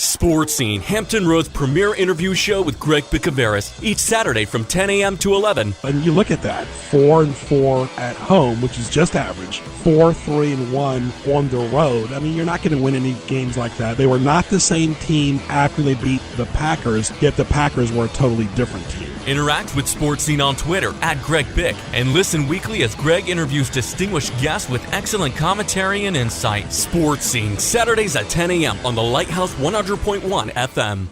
Sports Scene, Hampton Road's premier interview show with Kraig Bicouvaris, each Saturday from 10 a.m. to 11. And you look at that, 4-4 at home, which is just average, 4-3-1 on the road. I mean, you're not going to win any games like that. They were not the same team after they beat the Packers, yet the Packers were a totally different team. Interact with Sports Scene on Twitter @GregBic and listen weekly as Greg interviews distinguished guests with excellent commentary and insight. Sports Scene, Saturdays at 10 a.m. on the Lighthouse 100.1 FM.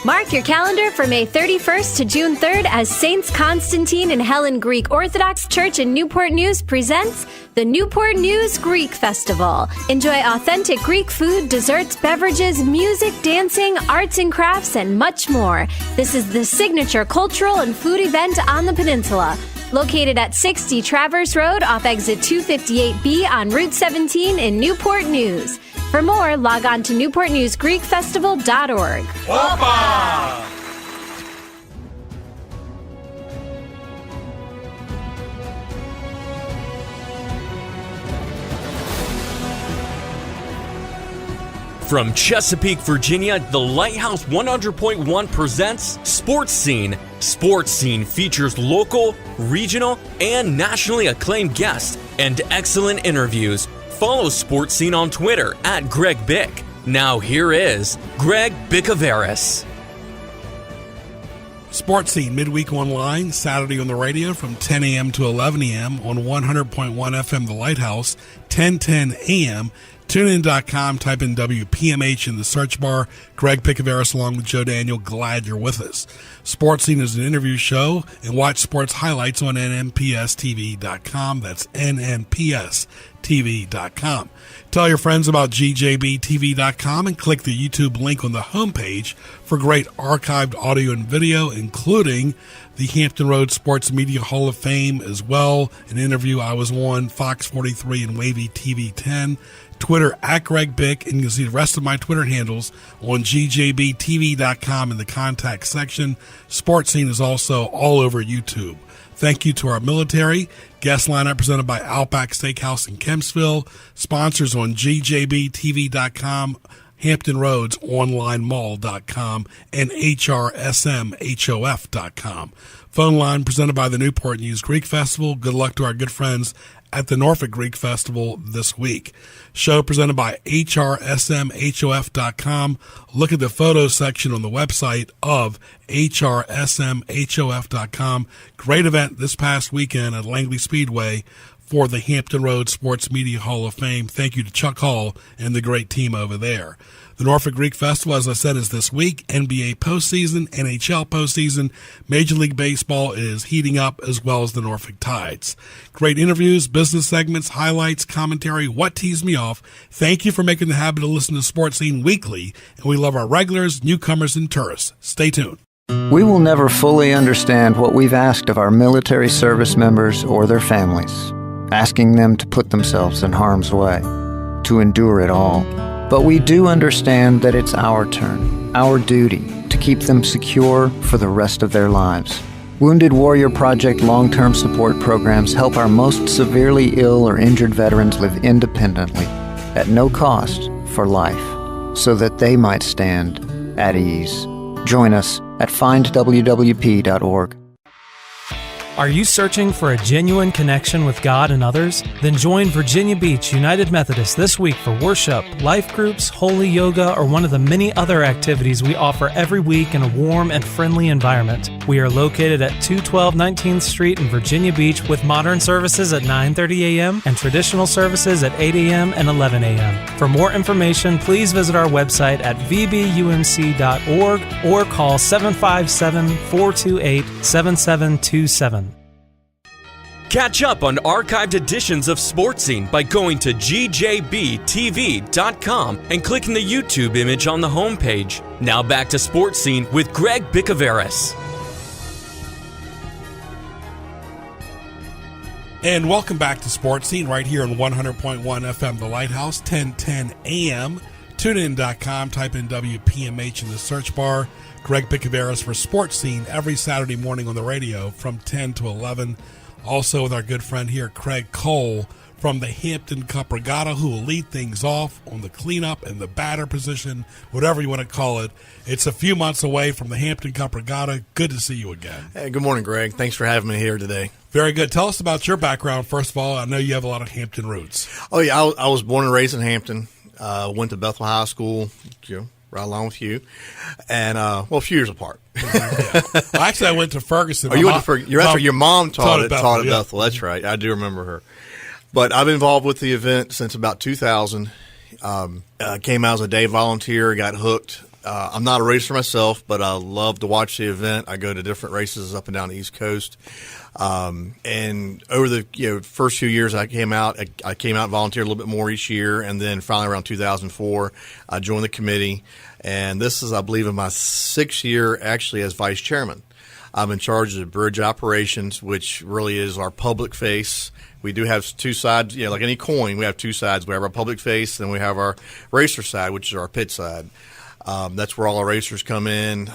Mark your calendar for May 31st to June 3rd as Saints Constantine and Helen Greek Orthodox Church in Newport News presents the Newport News Greek Festival. Enjoy authentic Greek food, desserts, beverages, music, dancing, arts and crafts, and much more. This is the signature cultural and food event on the peninsula. Located at 60 Traverse Road off exit 258B on Route 17 in Newport News. For more, log on to newportnewsgreekfestival.org. Opa! From Chesapeake, Virginia, the Lighthouse 100.1 presents Sports Scene. Sports Scene features local, regional, and nationally acclaimed guests and excellent interviews. Follow Sports Scene on Twitter @GregBic. Now here is Kraig Bicouvaris. Sports Scene, midweek online, Saturday on the radio from 10 a.m. to 11 a.m. on 100.1 FM, The Lighthouse, 1010 a.m. TuneIn.com, type in WPMH in the search bar. Kraig Bicouvaris along with Joe Daniel, glad you're with us. Sports Scene is an interview show, and watch sports highlights on NNPSTV.com. That's NNPSTV.com. Tell your friends about GJBTV.com and click the YouTube link on the homepage for great archived audio and video, including the Hampton Road Sports Media Hall of Fame as well, an interview I was on, Fox 43 and Wavy TV 10. Twitter @GregBic, and you can see the rest of my Twitter handles on GJBTV.com in the contact section. Sports Scene is also all over YouTube. Thank you to our military. Guest lineup presented by Outback Steakhouse in Kempsville. Sponsors on GJBTV.com, Hampton Roads Online Mall.com, and HRSMHOF.com. Phone line presented by the Newport News Greek Festival. Good luck to our good friends at the Norfolk Greek Festival this week. Show presented by HRSMHOF.com. Look at the photo section on the website of HRSMHOF.com. Great event this past weekend at Langley Speedway for the Hampton Road Sports Media Hall of Fame. Thank you to Chuck Hall and the great team over there. The Norfolk Greek Festival, as I said, is this week. NBA postseason, NHL postseason. Major League Baseball is heating up, as well as the Norfolk Tides. Great interviews, business segments, highlights, commentary, what teased me off. Thank you for making the habit of listening to Sports Scene weekly. And we love our regulars, newcomers, and tourists. Stay tuned. We will never fully understand what we've asked of our military service members or their families, asking them to put themselves in harm's way, to endure it all. But we do understand that it's our turn, our duty, to keep them secure for the rest of their lives. Wounded Warrior Project long-term support programs help our most severely ill or injured veterans live independently, at no cost, for life, so that they might stand at ease. Join us at findwwp.org. Are you searching for a genuine connection with God and others? Then join Virginia Beach United Methodist this week for worship, life groups, holy yoga, or one of the many other activities we offer every week in a warm and friendly environment. We are located at 212 19th Street in Virginia Beach with modern services at 9:30 a.m. and traditional services at 8 a.m. and 11 a.m. For more information, please visit our website at vbumc.org or call 757-428-7727. Catch up on archived editions of Sports Scene by going to GJBTV.com and clicking the YouTube image on the homepage. Now back to Sports Scene with Kraig Bicouvaris. And welcome back to Sports Scene right here on 100.1 FM, The Lighthouse, 1010 a.m. TuneIn.com, type in WPMH in the search bar. Kraig Bicouvaris for Sports Scene every Saturday morning on the radio from 10 to 11. Also with our good friend here, Kraig Cole from the Hampton Cup Regatta, who will lead things off on the cleanup and the batter position, whatever you want to call it. It's a few months away from the Hampton Cup Regatta. Good to see you again. Hey, good morning, Greg. Thanks for having me here today. Very good. Tell us about your background, first of all. I know you have a lot of Hampton roots. Oh, yeah, I was born and raised in Hampton. Went to Bethel High School, right along with you, and a few years apart. Yeah. Actually, I went to Ferguson. Oh, you went to Ferguson. Your mom taught at Bethel. Yeah. That's right. I do remember her. But I've been involved with the event since about 2000. Came out as a day volunteer, got hooked. I'm not a racer myself, but I love to watch the event. I go to different races up and down the East Coast. And over the first few years I came out and volunteered a little bit more each year, and then finally around 2004 I joined the committee, and this is, I believe, in my 6th year actually as vice chairman. I'm in charge of the bridge operations, which really is our public face. We do have two sides, like any coin. We have two sides. We have our public face, and we have our racer side, which is our pit side. That's where all our racers come in.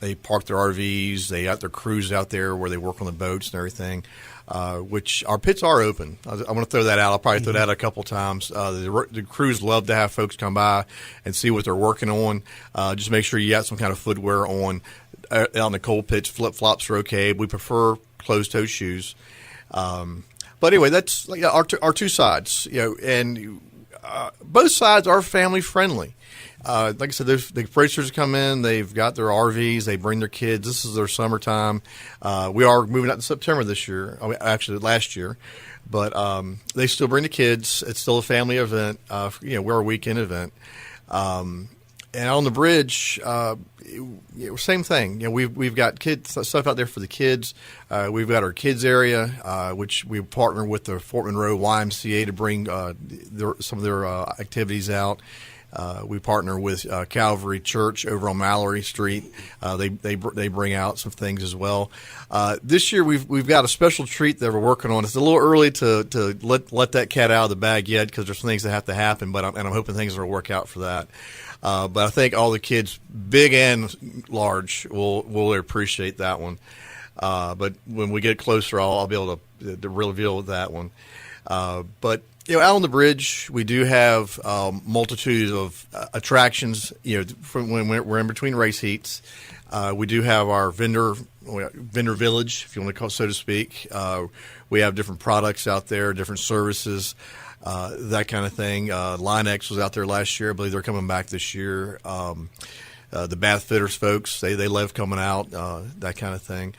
They park their RVs. They got their crews out there where they work on the boats and everything, which our pits are open. I want to throw that out. I'll probably throw that out a couple times. The crews love to have folks come by and see what they're working on. Just make sure you got some kind of footwear on. Out in the cold pits, flip-flops are okay. We prefer closed-toe shoes. But anyway, that's like our two sides, and both sides are family-friendly. Like I said, the racers come in, they've got their RVs, they bring their kids. This is their summertime. We are moving out in September this year, actually last year, but they still bring the kids. It's still a family event. We're a weekend event. And on the bridge, same thing. We've got kids stuff out there for the kids. We've got our kids area, which we partner with the Fort Monroe YMCA to bring some of their activities out. We partner with Calvary Church over on Mallory Street. They bring out some things as well. This year we've got a special treat that we're working on. It's a little early to let that cat out of the bag yet, because there's some things that have to happen. But I'm hoping things will work out for that. But I think all the kids, big and large, will appreciate that one. But when we get closer, I'll be able to reveal that one. But out on the bridge, we do have multitudes of attractions. From when we're in between race heats, we do have our vendor village, if you want to call it, so to speak. We have different products out there, different services. That kind of thing. Line-X was out there last year. I believe they're coming back this year. The bath fitters folks, they love coming out, that kind of thing.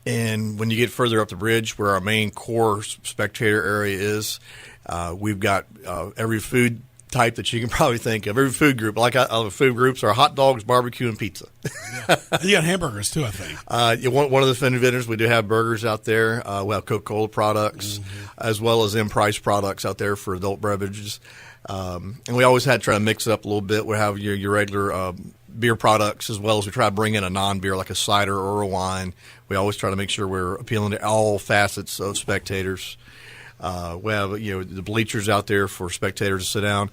And when you get further up the bridge, where our main core spectator area is, we've got every food type that you can probably think of. Every food group, like our food groups, are hot dogs, barbecue, and pizza. Yeah. You got hamburgers too, I think. One of the vendors, we do have burgers out there. We have Coca-Cola products, as well as M-Price products out there for adult beverages. And we always had to try to mix it up a little bit. We have your regular beer products, as well as we try to bring in a non-beer like a cider or a wine. We always try to make sure we're appealing to all facets of spectators. We have the bleachers out there for spectators to sit down.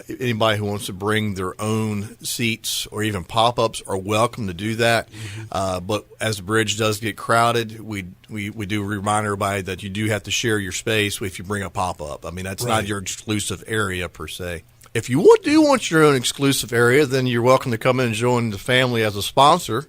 Anybody who wants to bring their own seats or even pop-ups are welcome to do that. But as the bridge does get crowded, we do remind everybody that you do have to share your space if you bring a pop-up. I mean, that's not your exclusive area per se. If you want your own exclusive area, then you're welcome to come in and join the family as a sponsor,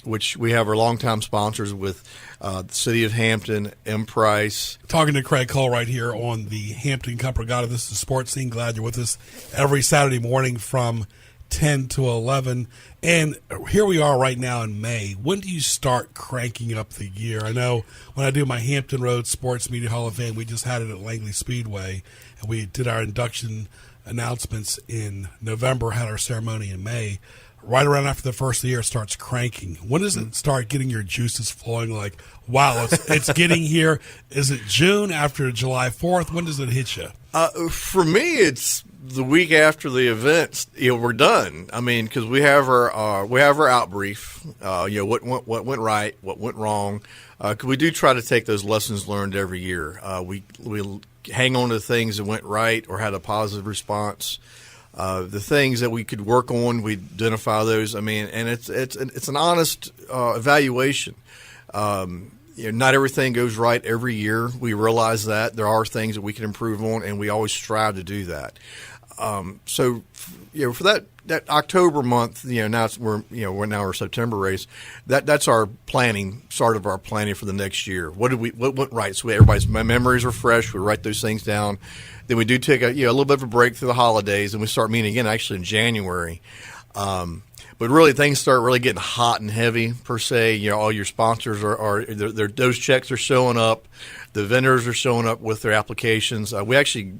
which we have our longtime sponsors with the City of Hampton, M-Price. Talking to Kraig Cole right here on the Hampton Cup Regatta. This is Sports Scene. Glad you're with us every Saturday morning from 10 to 11. And here we are right now in May. When do you start cranking up the gear? I know when I do my Hampton Road Sports Media Hall of Fame, we just had it at Langley Speedway, and we did our induction announcements in November, had our ceremony in May. Right around after the first of the year, it starts cranking. When does it start getting your juices flowing? Like, wow, it's getting here. Is it June after July 4th? When does it hit you? For me, it's the week after the event. We're done. I mean, because we have our out brief. What went right, what went wrong. Cause we do try to take those lessons learned every year. We hang on to the things that went right or had a positive response. The things that we could work on, we identify those. I mean, and it's an honest evaluation. Not everything goes right every year. We realize that there are things that we can improve on, and we always strive to do that. So, for that October month, now we're now our September race. That's our planning, start of our planning for the next year. What went right? So everybody's memories are fresh. We write those things down. Then we do take a little bit of a break through the holidays, and we start meeting again actually in January. But really, things start really getting hot and heavy per se. All your sponsors are those checks are showing up. The vendors are showing up with their applications. We actually,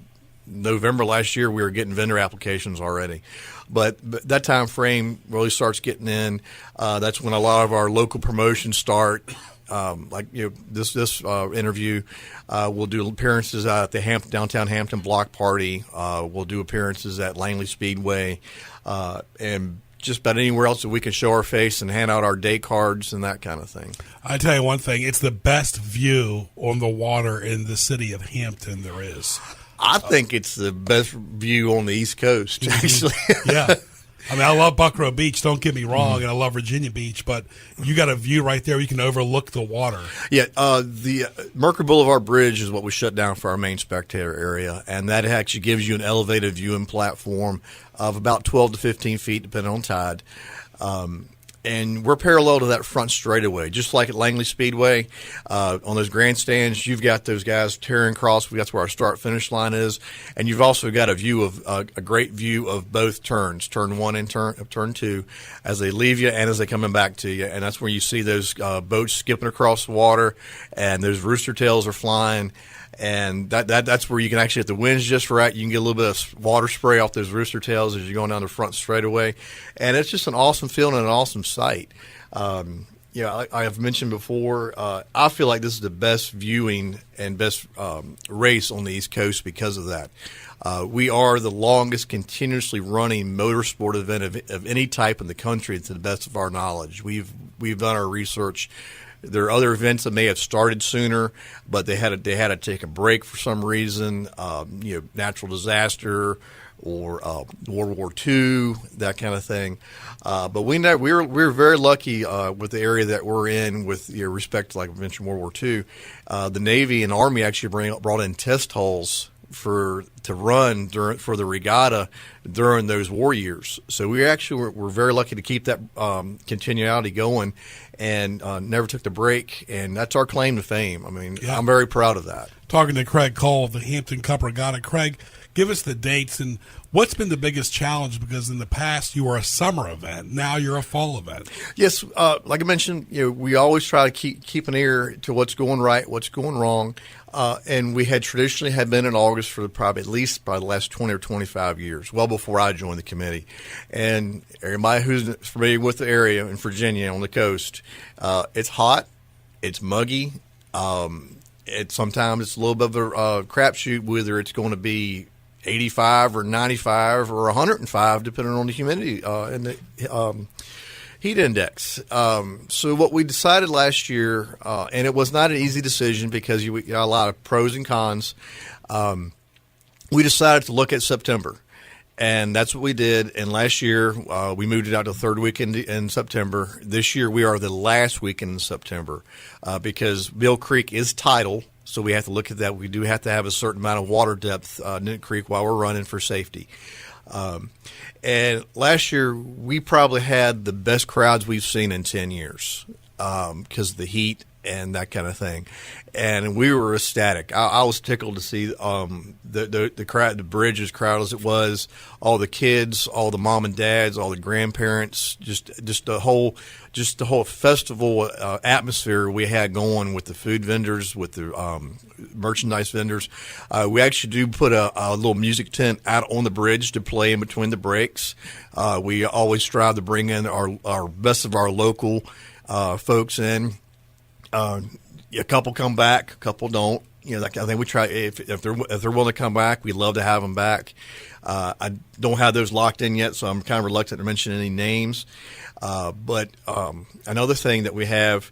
November last year, we were getting vendor applications already. But that time frame really starts getting in. That's when a lot of our local promotions start. This interview, we'll do appearances at the downtown Hampton Block Party. We'll do appearances at Langley Speedway, and just about anywhere else that we can show our face and hand out our day cards and that kind of thing. I tell you one thing, it's the best view on the water in the city of Hampton there is. I think it's the best view on the East Coast, actually. Yeah. I mean, I love Buckrow Beach, don't get me wrong, and I love Virginia Beach, but you got a view right there. You can overlook the water. Yeah, the Mercury Boulevard Bridge is what we shut down for our main spectator area, and that actually gives you an elevated viewing platform of about 12 to 15 feet, depending on tide. And we're parallel to that front straightaway, just like at Langley Speedway. On those grandstands, you've got those guys tearing across. That's where our start-finish line is. And you've also got a view of a great view of both turns, turn one and turn two, as they leave you and as they're coming back to you. And that's where you see those boats skipping across the water, and those rooster tails are flying. And that's where you can actually, if the wind's just right, you can get a little bit of water spray off those rooster tails as you're going down the front straightaway. And it's just an awesome feeling and an awesome sight. I have mentioned before, I feel like this is the best viewing and best race on the East Coast because of that. We are the longest continuously running motorsport event of any type in the country, to the best of our knowledge. We've done our research. There are other events that may have started sooner, but they had to take a break for some reason, natural disaster or World War II, that kind of thing. But we're very lucky with the area that we're in with respect to, like I mentioned, World War II. The Navy and Army actually brought in test hulls to run for the regatta during those war years. So we're very lucky to keep that continuality going, and never took the break, and that's our claim to fame. I mean, yeah. I'm very proud of that. Talking to Kraig Cole of the Hampton Cup Regatta. Kraig, give us the dates and what's been the biggest challenge, because in the past you were a summer event, now you're a fall event. Yes, like I mentioned, we always try to keep an ear to what's going right, what's going wrong, and we had traditionally been in August for probably the last 20 or 25 years, well before I joined the committee. And everybody who's familiar with the area in Virginia on the coast, it's hot, it's muggy. Sometimes it's a little bit of a crapshoot whether it's going to be 85 or 95 or 105, depending on the humidity and the heat index. So what we decided last year, and it was not an easy decision because you got a lot of pros and cons, we decided to look at September. And that's what we did. And last year, we moved it out to the third weekend in September. This year, we are the last weekend in September because Mill Creek is tidal, so we have to look at that. We do have to have a certain amount of water depth in the creek while we're running for safety. And last year, we probably had the best crowds we've seen in 10 years because of the heat and that kind of thing. And we were ecstatic. I was tickled to see the crowd, the bridge as crowded as it was, all the kids, all the mom and dads, all the grandparents, just the whole festival atmosphere we had going with the food vendors, with the merchandise vendors. We actually do put a little music tent out on the bridge to play in between the breaks. We always strive to bring in our best of our local folks in. A couple come back, a couple don't. I think we try if they're willing to come back, we'd love to have them back. I don't have those locked in yet, so I'm kind of reluctant to mention any names. But another thing that we have,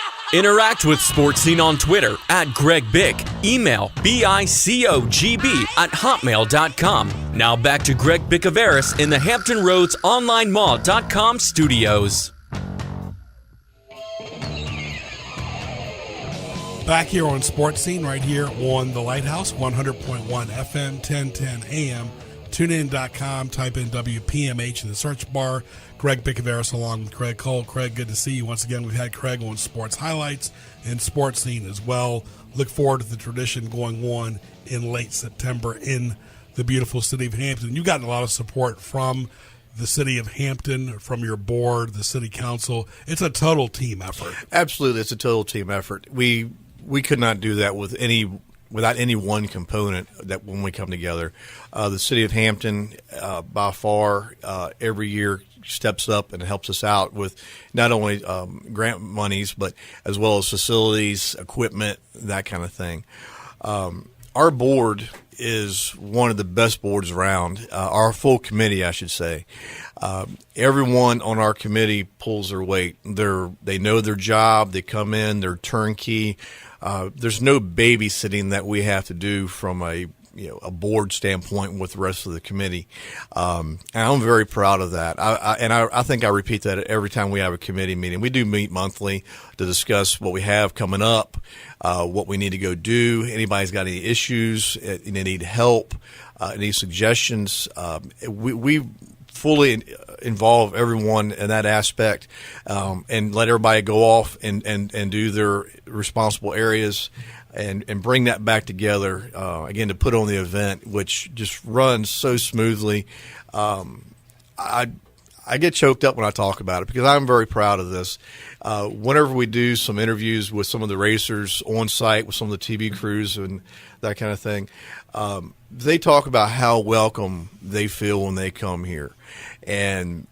Interact with Sports Scene on Twitter at Greg Bick. Email bicogb@hotmail.com. Now back to Greg Bicouvaris in the Hampton Roads OnlineMall.com studios. Back here on Sports Scene, right here on the Lighthouse, 100.1 FM, 1010 AM. TuneIn.com, type in WPMH in the search bar. Greg Bicouvaris along with Kraig Cole. Craig, good to see you once again. We've had Craig on Sports Highlights and Sports Scene as well. Look forward to the tradition going on in late September in the beautiful city of Hampton. You've gotten a lot of support from the city of Hampton, from your board, the city council. It's a total team effort. Absolutely, it's a total team effort. We could not do that without any one component that when we come together. The city of Hampton, by far, every year steps up and helps us out with not only grant monies, but as well as facilities, equipment, that kind of thing. Our board is one of the best boards around. Our full committee, I should say. Everyone on our committee pulls their weight. They know their job. They come in. They're turnkey. There's no babysitting that we have to do from a board standpoint with the rest of the committee. And I'm very proud of that. I think I repeat that every time we have a committee meeting. We do meet monthly to discuss what we have coming up, what we need to go do. Anybody's got any issues, they need help, any suggestions. We fully involve everyone in that aspect, and let everybody go off and do their responsible areas. And bring that back together, again, to put on the event, which just runs so smoothly. I get choked up when I talk about it because I'm very proud of this. Whenever we do some interviews with some of the racers on site, with some of the TV crews and that kind of thing, they talk about how welcome they feel when they come here. And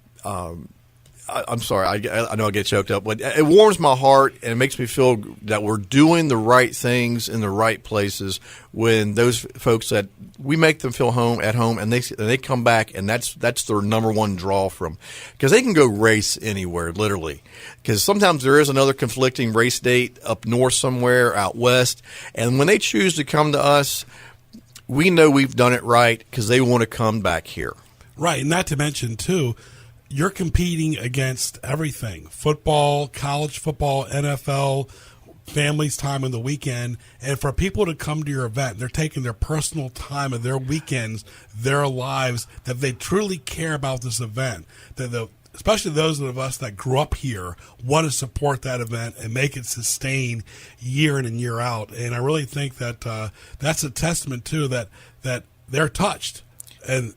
I'm sorry, I know I get choked up, but it warms my heart and it makes me feel that we're doing the right things in the right places when those folks that we make them feel at home, and they come back, and that's their number one draw from, because they can go race anywhere, literally, because sometimes there is another conflicting race date up north somewhere, out west, and when they choose to come to us, we know we've done it right because they want to come back here. Right, and not to mention, too, you're competing against everything: football, college football, NFL, families' time on the weekend. And for people to come to your event, they're taking their personal time of their weekends, their lives, that they truly care about this event. Especially those of us that grew up here want to support that event and make it sustain year in and year out. And I really think that that's a testament, too, that they're touched and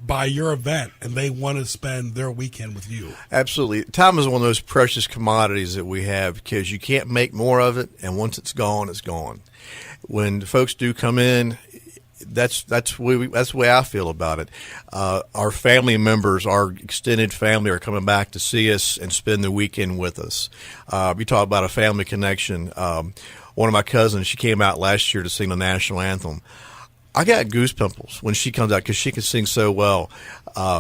by your event, and they want to spend their weekend with you. Absolutely. Time is one of those precious commodities that we have because you can't make more of it, and once it's gone, it's gone. When folks do come in, that's the way I feel about it. Our family members, our extended family, are coming back to see us and spend the weekend with us. We talk about a family connection. One of my cousins, she came out last year to sing the national anthem. I got goose pimples when she comes out because she can sing so well.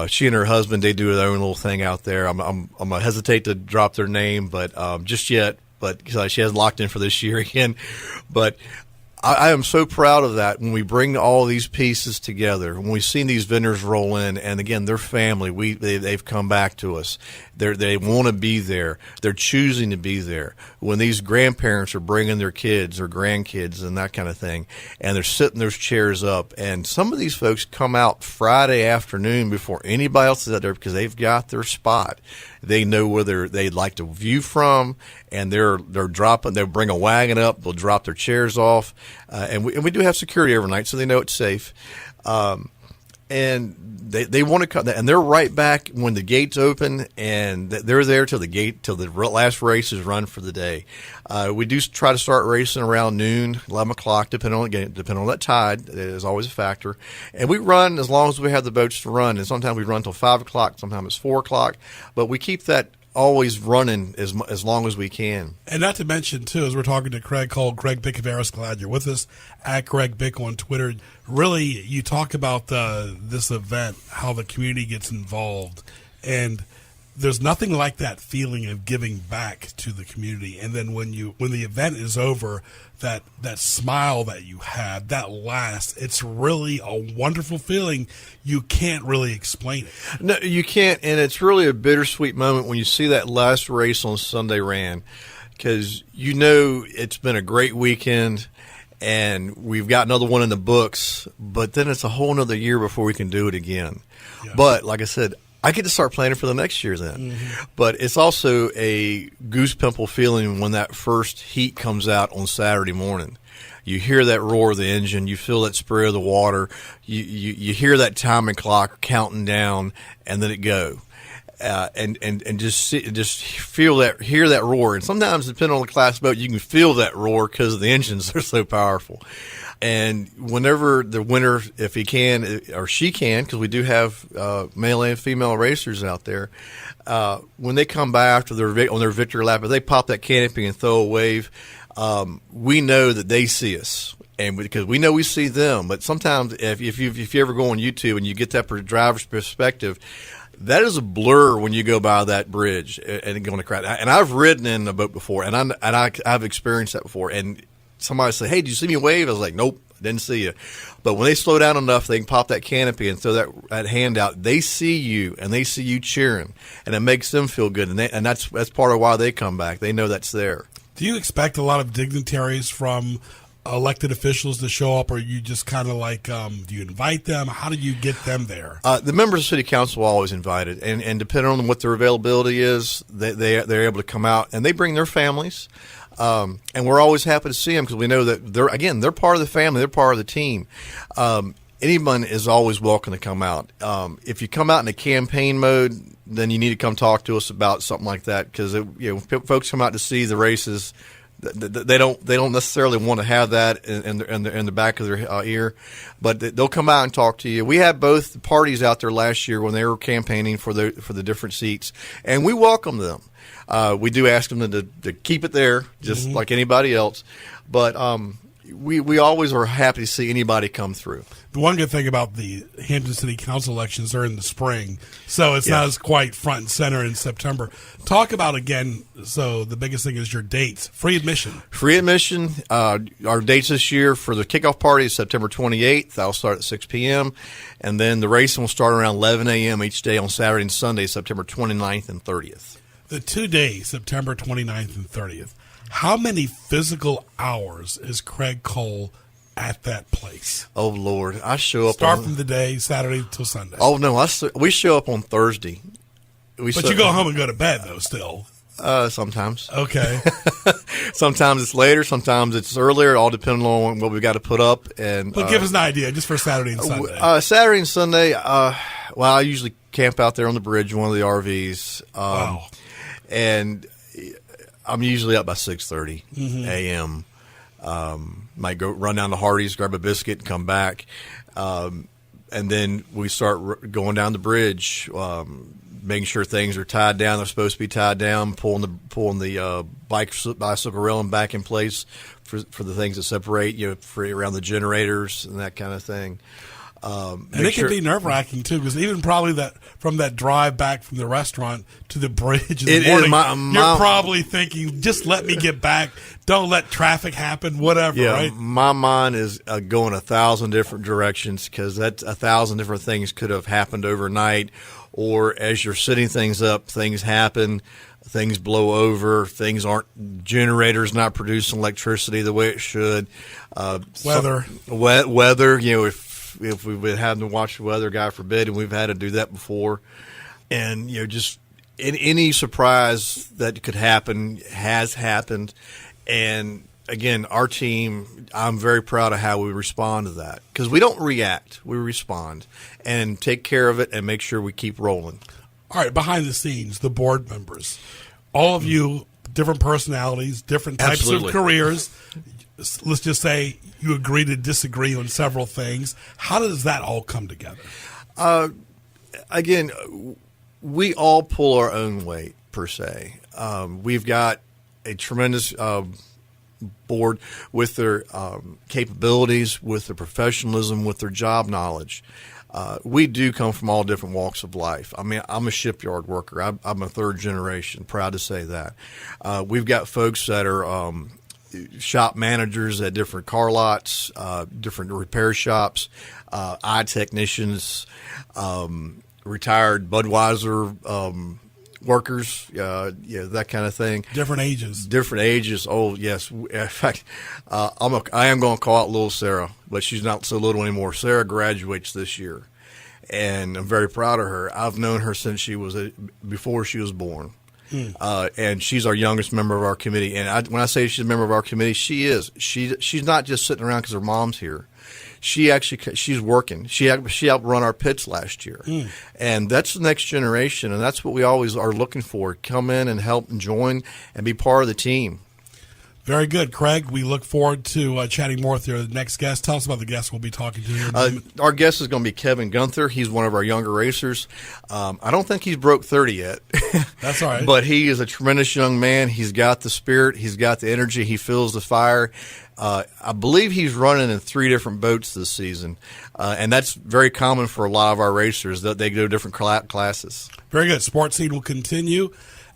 She and her husband, they do their own little thing out there. I'm gonna hesitate to drop their name, but just yet. But she hasn't locked in for this year again. But I am so proud of that when we bring all these pieces together. When we've seen these vendors roll in, and again, their family, they've come back to us. They want to be there. They're choosing to be there. When these grandparents are bringing their kids or grandkids and that kind of thing, and they're sitting those chairs up, and some of these folks come out Friday afternoon before anybody else is out there because they've got their spot. They know where they'd like to view from, and they'll bring a wagon up, they'll drop their chairs off, and we do have security every night, so they know it's safe. And they want to come, and they're right back when the gates open, and they're there till the last race is run for the day. We do try to start racing around noon, 11 o'clock, depending on that tide. It is always a factor. And we run as long as we have the boats to run, and sometimes we run till 5 o'clock, sometimes it's 4 o'clock, but we keep that always running as long as we can. And not to mention, too, as we're talking to Kraig Cole, Greg Bicouvaris, glad you're with us, at Greg Bick on Twitter. Really, you talk about this event, how the community gets involved. And there's nothing like that feeling of giving back to the community. And then when the event is over, that smile that you had, that lasts, it's really a wonderful feeling. You can't really explain it. No, you can't. And it's really a bittersweet moment when you see that last race on Sunday ran, because you know it's been a great weekend and we've got another one in the books, but then it's a whole nother year before we can do it again. Yeah. But like I said, I get to start planning for the next year then. Mm-hmm. But it's also a goose pimple feeling when that first heat comes out on Saturday morning. You hear that roar of the engine. You feel that spray of the water. You hear that timing clock counting down, and then it go. And just hear that roar. And sometimes, depending on the class boat, you can feel that roar because the engines are so powerful. And whenever the winner, if he can or she can, because we do have male and female racers out there, when they come by after on their victory lap, if they pop that canopy and throw a wave, we know that they see us, and because we know we see them. But sometimes, if you ever go on YouTube and you get that driver's perspective, that is a blur when you go by that bridge and going to crash. And I've ridden in a boat before, and I've experienced that before. And somebody say, "Hey, did you see me wave?" I was like, "Nope, didn't see you." But when they slow down enough, they can pop that canopy and throw that hand out. They see you, and they see you cheering, and it makes them feel good. And that's part of why they come back. They know that's there. Do you expect a lot of dignitaries from elected officials to show up, or you just kind of like, do you invite them? How do you get them there? The members of City Council are always invited, and depending on what their availability is, they're able to come out, and they bring their families. And we're always happy to see them because we know that they're part of the family, they're part of the team. Anyone is always welcome to come out. If you come out in a campaign mode, then you need to come talk to us about something like that, because folks come out to see the races. They don't necessarily want to have that in the back of their ear, but they'll come out and talk to you. We had both parties out there last year when they were campaigning for the different seats, and we welcome them. We do ask them to keep it there, just like anybody else, but we always are happy to see anybody come through. The one good thing about the Hampton City Council elections are in the spring, so it's not as quite front and center in September. Talk about, again, so the biggest thing is your dates. Free admission. Free admission. Our dates this year for the kickoff party is September 28th. That'll start at 6 p.m., and then the racing will start around 11 a.m. each day on Saturday and Sunday, September 29th and 30th. The 2 days, September 29th and 30th. How many physical hours is Kraig Cole at that place? Oh, Lord. I show up Start from the day, Saturday till Sunday. Oh, no. We show up on Thursday. But you go home and go to bed, though, still. Sometimes. Okay. Sometimes it's later. Sometimes it's earlier, all depending on what we've got to put up. But give us an idea, just for Saturday and Sunday. Saturday and Sunday, I usually camp out there on the bridge, one of the RVs. Wow. And I'm usually up by 6:30 a.m. Might go run down to Hardee's, grab a biscuit, and come back. And then we start going down the bridge, making sure things are tied down. They're supposed to be tied down, pulling the bicycle railing back in place for the things that separate, around the generators and that kind of thing. And it can be nerve-wracking, too, because even probably from that drive back from the restaurant to the bridge in the morning, you're probably thinking, just let me get back. Don't let traffic happen, whatever, right? My mind is going 1,000 different directions, because that's 1,000 different things could have happened overnight, or as you're setting things up, things happen. Things blow over. Generators not producing electricity the way it should. Weather. Weather, if we've been having to watch the weather, God forbid, and we've had to do that before. And, just any surprise that could happen has happened. And, again, our team, I'm very proud of how we respond to that. Because we don't react. We respond and take care of it and make sure we keep rolling. All right, behind the scenes, the board members, all of you, different personalities, different types of careers. Let's just say you agree to disagree on several things. How does that all come together? Again, we all pull our own weight, per se. We've got a tremendous board with their capabilities, with their professionalism, with their job knowledge. we do come from all different walks of life. I mean, I'm a shipyard worker. I'm a third generation, proud to say that. We've got folks that are shop managers at different car lots, different repair shops, eye technicians, retired Budweiser workers, that kind of thing. Different ages. Different ages. Oh, yes. In fact, I am going to call out little Sarah, but she's not so little anymore. Sarah graduates this year, and I'm very proud of her. I've known her since she was before she was born. And she's our youngest member of our committee. And when I say she's a member of our committee, she is. She's not just sitting around because her mom's here. She's working. She helped run our pits last year. And that's the next generation, and that's what we always are looking for. Come in and help and join and be part of the team. Very good, Kraig. We look forward to chatting more with your next guest. Tell us about the guest we'll be talking to here in a moment. Our guest is going to be Kevin Gunther. He's one of our younger racers. I don't think he's broke 30 yet. That's all right. But he is a tremendous young man. He's got the spirit. He's got the energy. He feels the fire. I believe he's running in 3 different boats this season, and that's very common for a lot of our racers, that they go different classes. Very good. Sports Scene will continue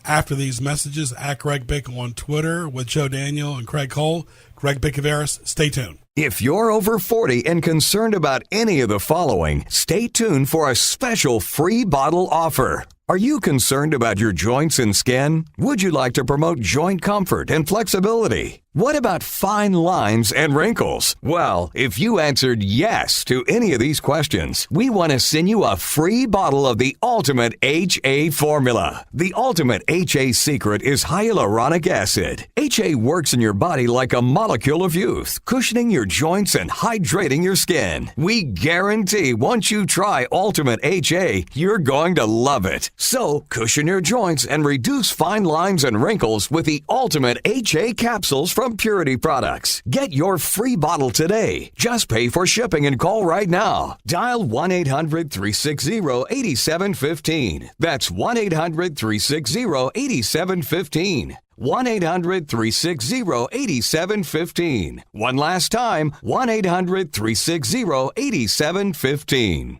after these messages. At Greg Bick on Twitter with Joe Daniel and Kraig Cole. Greg Bicouvaris, stay tuned. If you're over 40 and concerned about any of the following, stay tuned for a special free bottle offer. Are you concerned about your joints and skin? Would you like to promote joint comfort and flexibility? What about fine lines and wrinkles? Well, if you answered yes to any of these questions, we want to send you a free bottle of the Ultimate HA Formula. The Ultimate HA secret is hyaluronic acid. HA works in your body like a molecule of youth, cushioning your joints and hydrating your skin. We guarantee once you try Ultimate HA, you're going to love it. So, cushion your joints and reduce fine lines and wrinkles with the Ultimate HA capsules from Purity Products. Get your free bottle today. Just pay for shipping and call right now. Dial 1-800-360-8715. That's 1-800-360-8715. 1-800-360-8715. One last time, 1-800-360-8715.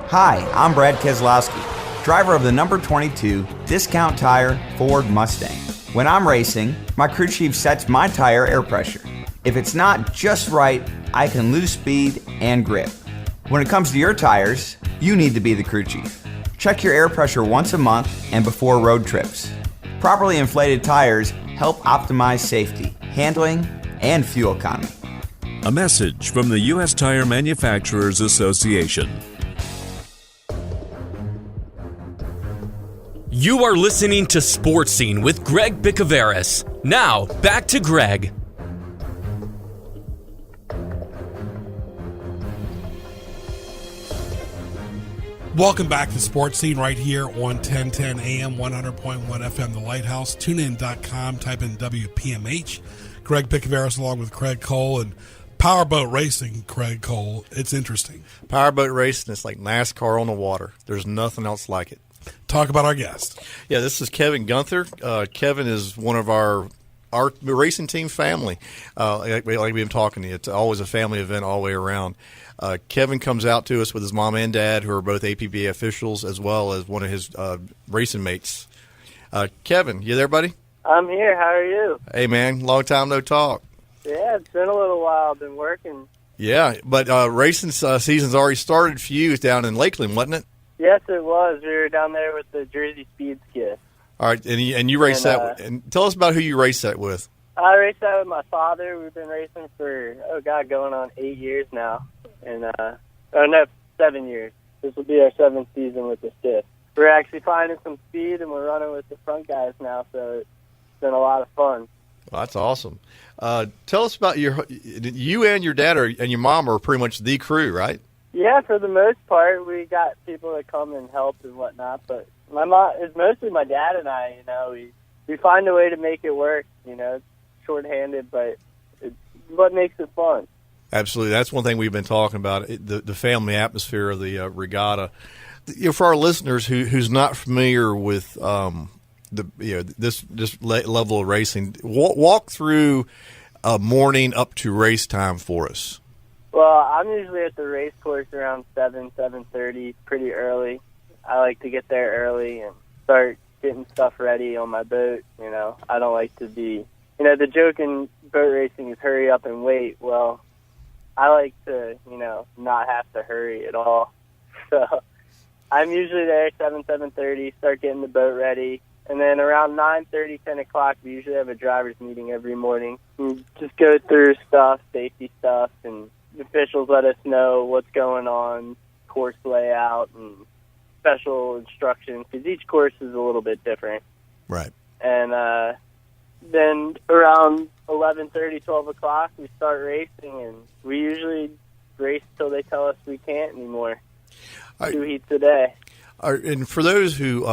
Hi, I'm Brad Keselowski, driver of the number 22 Discount Tire Ford Mustang. When I'm racing, my crew chief sets my tire air pressure. If it's not just right, I can lose speed and grip. When it comes to your tires, you need to be the crew chief. Check your air pressure once a month and before road trips. Properly inflated tires help optimize safety, handling, and fuel economy. A message from the U.S. Tire Manufacturers Association. You are listening to Sports Scene with Greg Bicouvaris. Now, back to Greg. Welcome back to Sports Scene right here on 1010 AM, 100.1 FM, The Lighthouse. TuneIn.com, type in WPMH. Greg Bicouvaris along with Kraig Cole and Powerboat Racing, Kraig Cole. It's interesting. Powerboat racing is like NASCAR on the water. There's nothing else like it. Talk about our guest. Yeah, this is Kevin Gunther. Kevin is one of our racing team family. Like we've been talking to you, it's always a family event all the way around. Kevin comes out to us with his mom and dad, who are both APBA officials, as well as one of his racing mates. Kevin, you there, buddy? I'm here. How are you? Hey, man. Long time no talk. Yeah, it's been a little while. I've been working. Yeah, but racing season's already started for you down in Lakeland, wasn't it? Yes, it was. We were down there with the Jersey Speed Skid. All right, and you race that. And tell us about who you race that with. I raced that with my father. We've been racing for, going on 8 years now. And, 7 years. This will be our 7th season with the Skid. We're actually finding some speed, and we're running with the front guys now, so it's been a lot of fun. Well, that's awesome. Tell us about you and your dad and your mom are pretty much the crew, right? Yeah, for the most part, we got people that come and help and whatnot. But my mom, it's mostly my dad and I. We find a way to make it work. It's shorthanded, but it's what makes it fun. Absolutely, that's one thing we've been talking about: the family atmosphere of the regatta. For our listeners who's not familiar with this level of racing, walk through a morning up to race time for us. Well, I'm usually at the race course around 7:30, pretty early. I like to get there early and start getting stuff ready on my boat. I don't like to be, the joke in boat racing is hurry up and wait. Well, I like to, not have to hurry at all. So I'm usually there 7:30, start getting the boat ready. And then around 9:30, 10 o'clock, we usually have a driver's meeting every morning. We just go through stuff, safety stuff, and the officials let us know what's going on, course layout, and special instructions, because each course is a little bit different. Right. And then around 11:30, 12 o'clock, we start racing, and we usually race till they tell us we can't anymore. 2 heats a day. And for those who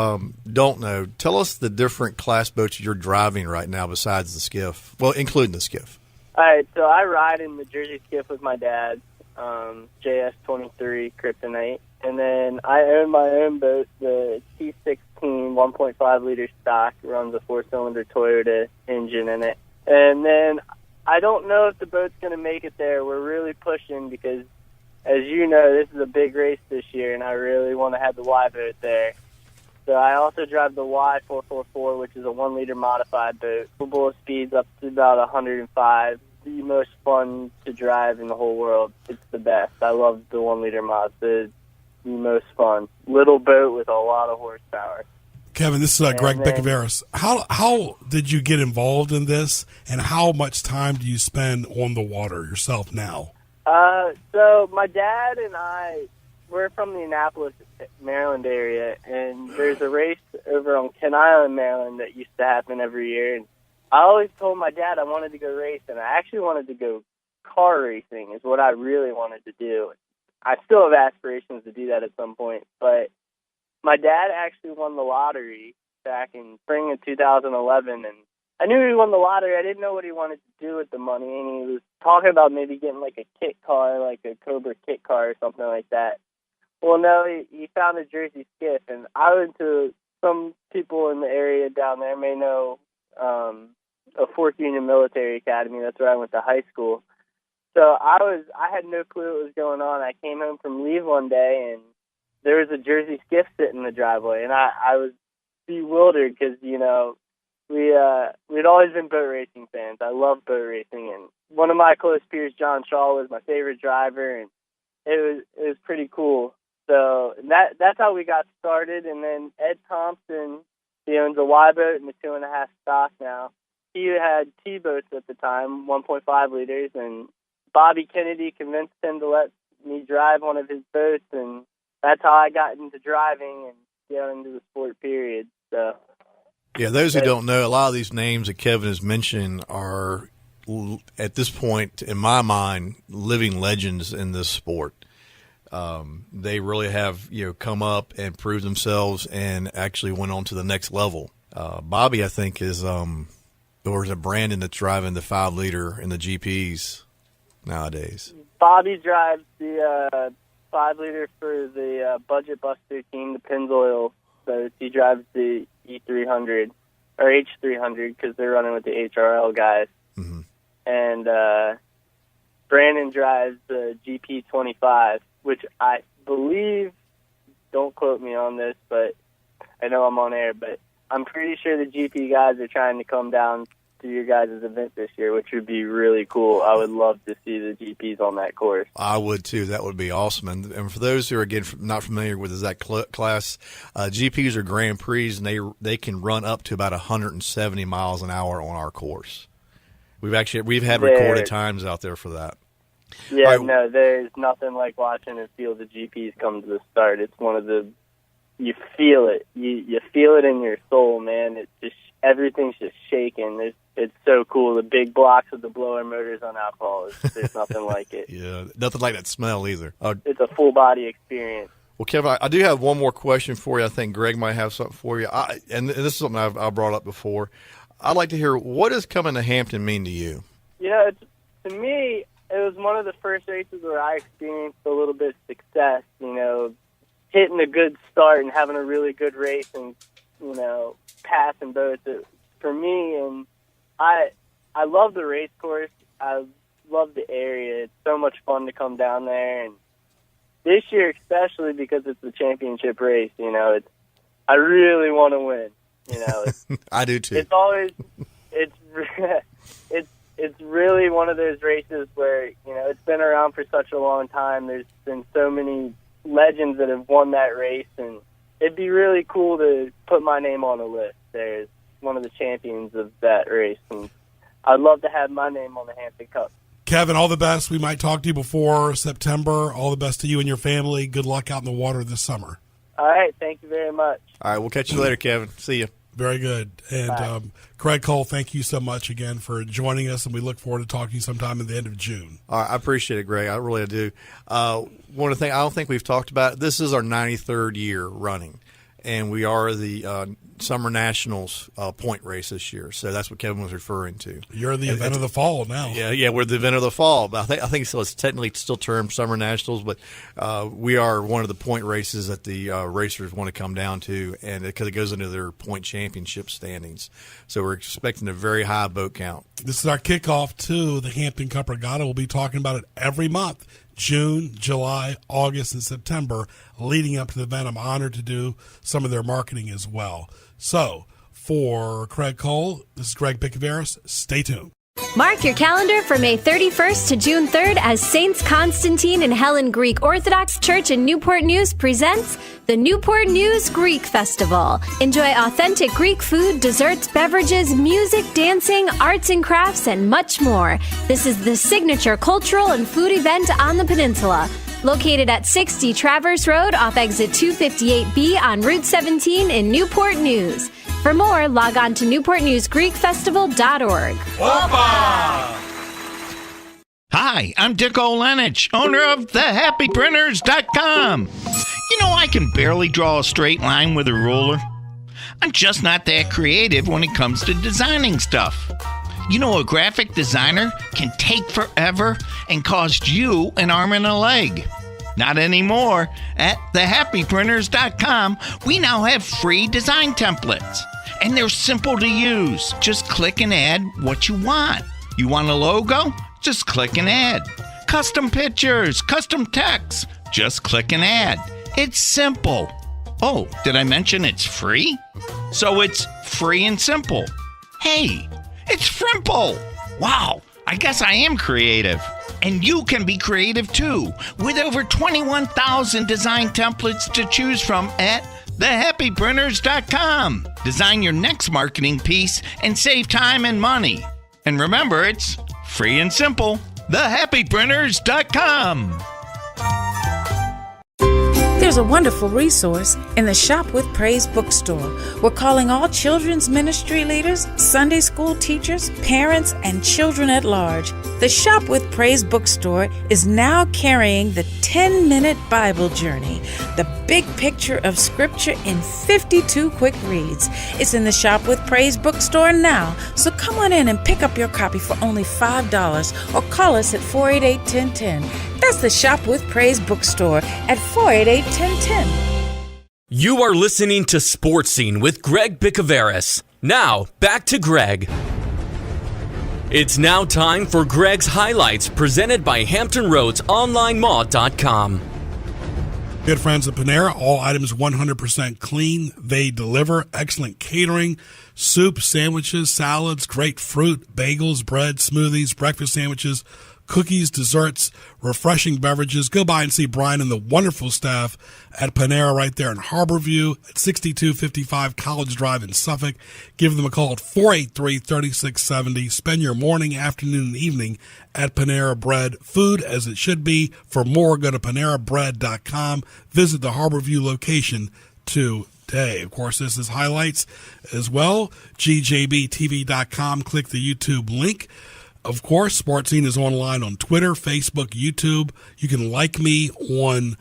don't know, tell us the different class boats you're driving right now besides the skiff, well, including the skiff. All right, so I ride in the Jersey skiff with my dad, JS23 Kryptonite. And then I own my own boat, the T16 1.5-liter stock. It runs a 4-cylinder Toyota engine in it. And then I don't know if the boat's going to make it there. We're really pushing because, as you know, this is a big race this year, and I really want to have the Y boat there. So I also drive the Y444, which is a 1-liter modified boat. Capable of speeds up to about 105. The most fun to drive in the whole world. It's the best. I love the 1-liter mods. The most fun. Little boat with a lot of horsepower. Kevin, this is Kraig Bicouvaris. How did you get involved in this, and how much time do you spend on the water yourself now? So my dad and I, we're from the Annapolis, Maryland area, and there's a race over on Kent Island, Maryland that used to happen every year. And I always told my dad I wanted to go racing. I actually wanted to go car racing is what I really wanted to do. I still have aspirations to do that at some point, but my dad actually won the lottery back in spring of 2011, and I knew he won the lottery. I didn't know what he wanted to do with the money, and he was talking about maybe getting like a kit car, like a Cobra kit car or something like that. Well, no, he found a Jersey skiff, and I went to, some people in the area down there may know a Fort Union Military Academy. That's where I went to high school. So I had no clue what was going on. I came home from leave one day, and there was a Jersey skiff sitting in the driveway, and I was bewildered because, we'd always been boat racing fans. I love boat racing, and one of my close peers, John Shaw, was my favorite driver, and it was pretty cool. So that's how we got started. And then Ed Thompson, he owns a Y boat and a 2.5 stock now. He had T boats at the time, 1.5 liters, and Bobby Kennedy convinced him to let me drive one of his boats, and that's how I got into driving and got into the sport, period. So, yeah, those who don't know, a lot of these names that Kevin has mentioned are, at this point, in my mind, living legends in this sport. They really have, come up and proved themselves and actually went on to the next level. Bobby, I think, is it Brandon that's driving the 5-liter in the GPs nowadays? Bobby drives the 5-liter for the Budget Buster team, the Pennzoil boats. He drives the E300 or H300 because they're running with the HRL guys. Mm-hmm. And Brandon drives the GP25, which I believe, don't quote me on this, but I know I'm on air, but I'm pretty sure the GP guys are trying to come down to your guys' event this year, which would be really cool. I would love to see the GPs on that course. I would too. That would be awesome. And for those who are, again, not familiar with that class, GPs are Grand Prix, and they can run up to about 170 miles an hour on our course. We've had recorded times out there for that. Yeah, right. No, there's nothing like watching a field of GPs come to the start. It's one of the, you feel it. You feel it in your soul, man. It's just, everything's just shaking. It's so cool. The big blocks of the blower motors on alcohol, there's nothing like it. Yeah, nothing like that smell either. It's a full body experience. Well, Kevin, I do have one more question for you. I think Greg might have something for you. And this is something I've brought up before. I'd like to hear, what does coming to Hampton mean to you? To me, it was one of the first races where I experienced a little bit of success, hitting a good start and having a really good race and, passing boats for me. And I love the race course. I love the area. It's so much fun to come down there, and this year especially because it's the championship race. You know, I really want to win. You know, I do too. It's always it's really one of those races where, you know, it's been around for such a long time. There's been so many legends that have won that race, and it'd be really cool to put my name on a list there as one of the champions of that race, and I'd love to have my name on the Hampton Cup. Kevin, all the best. We might talk to you before September. All the best to you and your family. Good luck out in the water this summer. All right, thank you very much. All right, we'll catch you later, Kevin. See you. Very good. And Kraig Cole, thank you so much again for joining us, and we look forward to talking to you sometime at the end of June. All right, I appreciate it, Greg. I really do. One of the things I don't think we've talked about, this is our 93rd year running, and we are the Summer Nationals point race this year. So that's what Kevin was referring to. You're the event of the fall now. Yeah, we're the event of the fall. But I think so. It's technically still termed Summer Nationals, but we are one of the point races that the racers want to come down to, and because it goes into their point championship standings. So we're expecting a very high boat count. This is our kickoff to the Hampton Cup Regatta. We'll be talking about it every month. June, July, August, and September leading up to the event. I'm honored to do some of their marketing as well. So, for Kraig Cole, this is Greg Bicouvaris. Stay tuned. Mark your calendar for May 31st to June 3rd as Saints Constantine and Helen Greek Orthodox Church in Newport News presents the Newport News Greek Festival. Enjoy authentic Greek food, desserts, beverages, music, dancing, arts and crafts, and much more. This is the signature cultural and food event on the peninsula. Located at 60 Traverse Road off exit 258B on Route 17 in Newport News. For more, log on to newportnewsgreekfestival.org. Hi, I'm Dick Olenich, owner of thehappyprinters.com. You know, I can barely draw a straight line with a ruler. I'm just not that creative when it comes to designing stuff. You know, a graphic designer can take forever and cost you an arm and a leg. Not anymore. At thehappyprinters.com, we now have free design templates. And they're simple to use. Just click and add what you want. You want a logo? Just click and add. Custom pictures, custom text. Just click and add. It's simple. Oh, did I mention it's free? So it's free and simple. Hey, it's Frimple. Wow, I guess I am creative. And you can be creative too, with over 21,000 design templates to choose from at thehappyprinters.com. Design your next marketing piece and save time and money. And remember, it's free and simple. thehappyprinters.com. There's a wonderful resource in the Shop with Praise bookstore. We're calling all children's ministry leaders, Sunday school teachers, parents, and children at large. The Shop with Praise bookstore is now carrying the 10-minute Bible journey, the big picture of Scripture in 52 quick reads. It's in the Shop with Praise bookstore now, so come on in and pick up your copy for only $5 or call us at 488-1010. That's the Shop with Praise bookstore at 488-1010. You are listening to Sports Scene with Greg Bicouvaris. Now, back to Greg. It's now time for Greg's Highlights, presented by HamptonRoadsOnlineMall.com. Good friends at Panera, all items 100% clean. They deliver excellent catering, soup, sandwiches, salads, great fruit, bagels, bread, smoothies, breakfast sandwiches, cookies, desserts, refreshing beverages. Go by and see Brian and the wonderful staff at Panera right there in Harborview at 6255 College Drive in Suffolk. Give them a call at 483-3670. Spend your morning, afternoon, and evening at Panera Bread. Food as it should be. For more, go to PaneraBread.com. Visit the Harborview location today. Of course, this is highlights as well. GJBTV.com. Click the YouTube link. Of course, Sports Scene is online on Twitter, Facebook, YouTube. You can like me on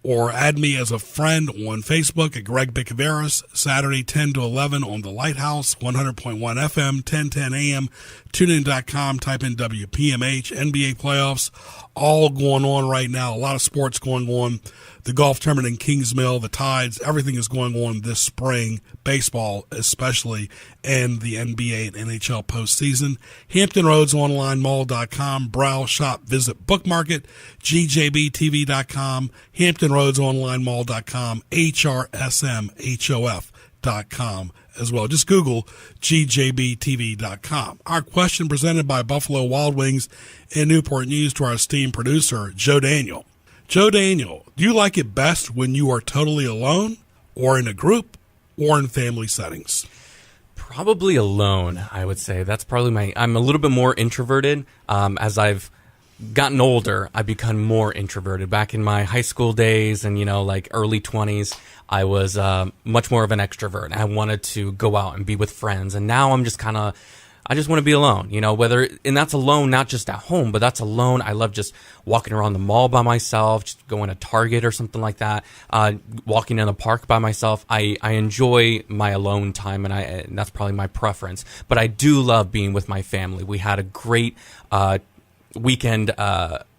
or add me as a friend on Facebook at Greg Bicouvaris, Saturday 10 to 11 on The Lighthouse, 100.1 FM, 1010 AM, TuneIn.com, type in WPMH, NBA playoffs, all going on right now. A lot of sports going on. the golf tournament in Kingsmill, the Tides, everything is going on this spring, baseball especially, and the NBA and NHL postseason. HamptonRoadsOnlineMall.com, browse, shop, visit, bookmark it, GJBTV.com, HamptonRoadsOnlineMall.com, HRSMHOF.com as well. Just Google GJBTV.com. Our question presented by Buffalo Wild Wings and Newport News to our esteemed producer, Joe Daniel. Joe Daniel, do you like it best when you are totally alone, or in a group, or in family settings? Probably alone, I would say. That's probably I'm a little bit more introverted. As I've gotten older, I've become more introverted. Back in my high school days and, like early 20s, I was much more of an extrovert. I wanted to go out and be with friends. And now I'm just I just want to be alone, and that's alone, not just at home, but that's alone. I love just walking around the mall by myself, just going to Target or something like that, walking in the park by myself. I enjoy my alone time, and that's probably my preference. But I do love being with my family. We had a great weekend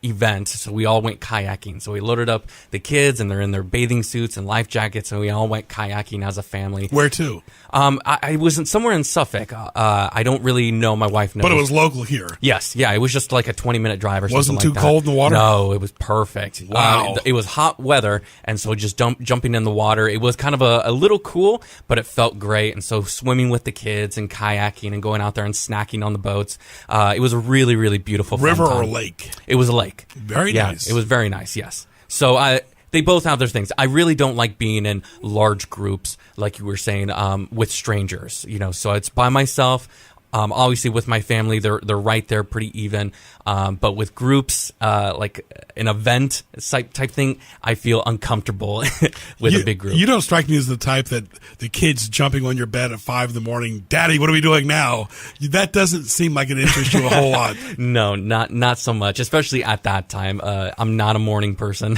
event, so we all went kayaking. So we loaded up the kids, and they're in their bathing suits and life jackets, and we all went kayaking as a family. Where to? I was somewhere in Suffolk. I don't really know. My wife knows. But it was local here. Yes, yeah. It was just like a 20-minute drive or something like that. Wasn't too cold in the water? No, it was perfect. Wow. It was hot weather, and so just jumping in the water, it was kind of a little cool, but it felt great. And so swimming with the kids and kayaking and going out there and snacking on the boats. It was a really, really beautiful river fun time. Or lake? It was a lake. Very nice. It was very nice, yes. So they both have their things. I really don't like being in large groups, like you were saying, with strangers. So it's by myself. Obviously, with my family, they're right there, pretty even. But with groups, like an event type thing, I feel uncomfortable with a big group. You don't strike me as the type that the kids jumping on your bed at 5 a.m, Daddy, what are we doing now? That doesn't seem like it interests you a whole lot. No, not so much, especially at that time. I'm not a morning person,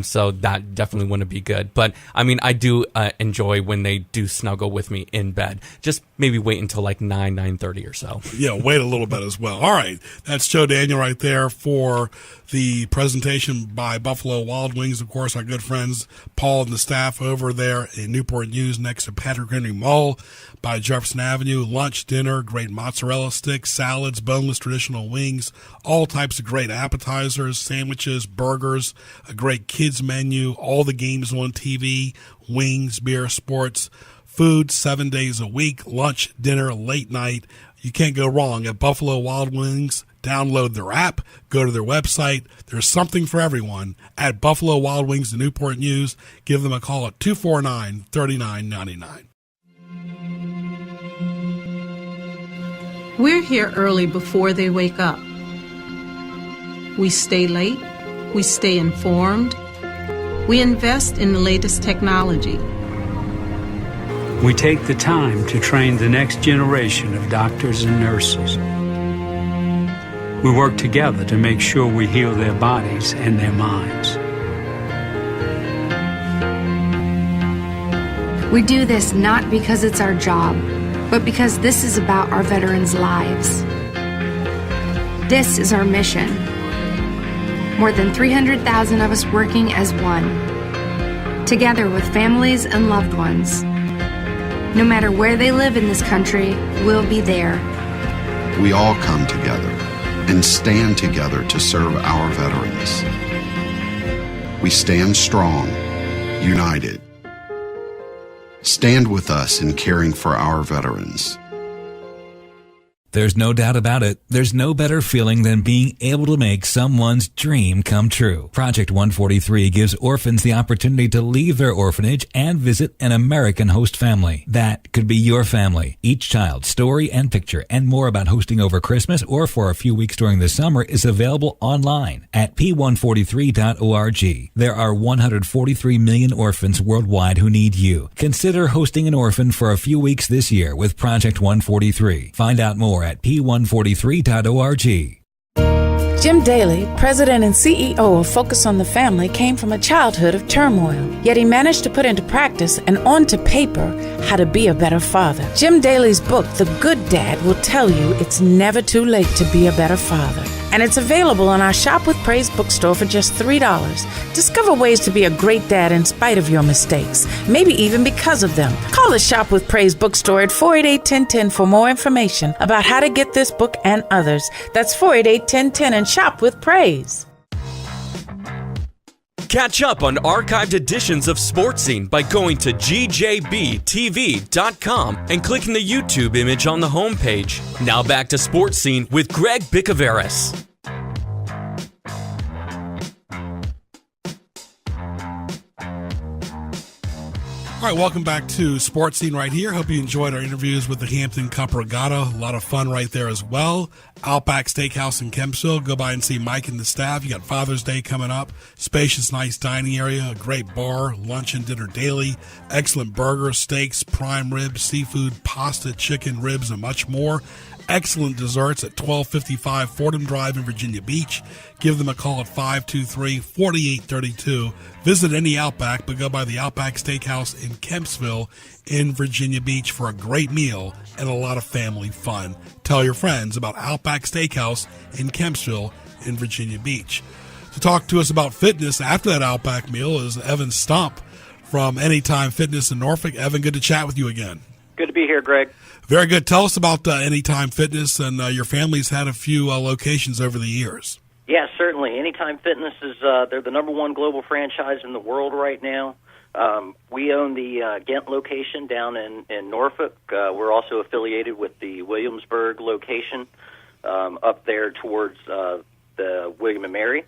so that definitely wouldn't be good. But, I do enjoy when they do snuggle with me in bed. Just maybe wait until like 9:30 or so. Yeah, wait a little bit as well. All right, that's Joe Daniel right there for the presentation by Buffalo Wild Wings. Of course, our good friends Paul and the staff over there in Newport News next to Patrick Henry Mall by Jefferson Avenue. Lunch, dinner, great mozzarella sticks, salads, boneless traditional wings, all types of great appetizers, sandwiches, burgers, a great kids menu, all the games on TV, wings, beer, sports, food 7 days a week, lunch, dinner, late night. You can't go wrong at Buffalo Wild Wings. Download their app, go to their website. There's something for everyone at Buffalo Wild Wings in Newport News. Give them a call at 249-3999. We're here early before they wake up. We stay late. We stay informed. We invest in the latest technology. We take the time to train the next generation of doctors and nurses. We work together to make sure we heal their bodies and their minds. We do this not because it's our job, but because this is about our veterans' lives. This is our mission. More than 300,000 of us working as one, together with families and loved ones. No matter where they live in this country, we'll be there. We all come together and stand together to serve our veterans. We stand strong, united. Stand with us in caring for our veterans. There's no doubt about it. There's no better feeling than being able to make someone's dream come true. Project 143 gives orphans the opportunity to leave their orphanage and visit an American host family. That could be your family. Each child's story and picture and more about hosting over Christmas or for a few weeks during the summer is available online at p143.org. There are 143 million orphans worldwide who need you. Consider hosting an orphan for a few weeks this year with Project 143. Find out more at p143.org. Jim Daly, president and CEO of Focus on the Family, came from a childhood of turmoil. Yet he managed to put into practice and onto paper how to be a better father. Jim Daly's book, The Good Dad, will tell you it's never too late to be a better father. And it's available in our Shop with Praise bookstore for just $3. Discover ways to be a great dad in spite of your mistakes, maybe even because of them. Call the Shop with Praise bookstore at 488-1010 for more information about how to get this book and others. That's 488-1010 and Shop with Praise. Catch up on archived editions of Sports Scene by going to gjbtv.com and clicking the YouTube image on the homepage. Now back to Sports Scene with Greg Bicouvaris. All right, welcome back to Sports Scene right here. Hope you enjoyed our interviews with the Hampton Cup Regatta. A lot of fun right there as well. Outback Steakhouse in Kempsville. Go by and see Mike and the staff. You got Father's Day coming up. Spacious, nice dining area. A great bar. Lunch and dinner daily. Excellent burgers, steaks, prime ribs, seafood, pasta, chicken, ribs, and much more. Excellent desserts at 1255 Fordham Drive in Virginia Beach. Give them a call at 523-4832. Visit any Outback, but go by the Outback Steakhouse in Kempsville in Virginia Beach for a great meal and a lot of family fun. Tell your friends about Outback Steakhouse in Kempsville in Virginia Beach. To talk to us about fitness after that Outback meal is Evan Stumpf from Anytime Fitness in Norfolk. Evan, good to chat with you again. Good to be here, Greg. Very good. Tell us about Anytime Fitness, and your family's had a few locations over the years. Yeah, certainly. Anytime Fitness is they're the number one global franchise in the world right now. We own the Ghent location down in Norfolk. We're also affiliated with the Williamsburg location up there towards the William and Mary.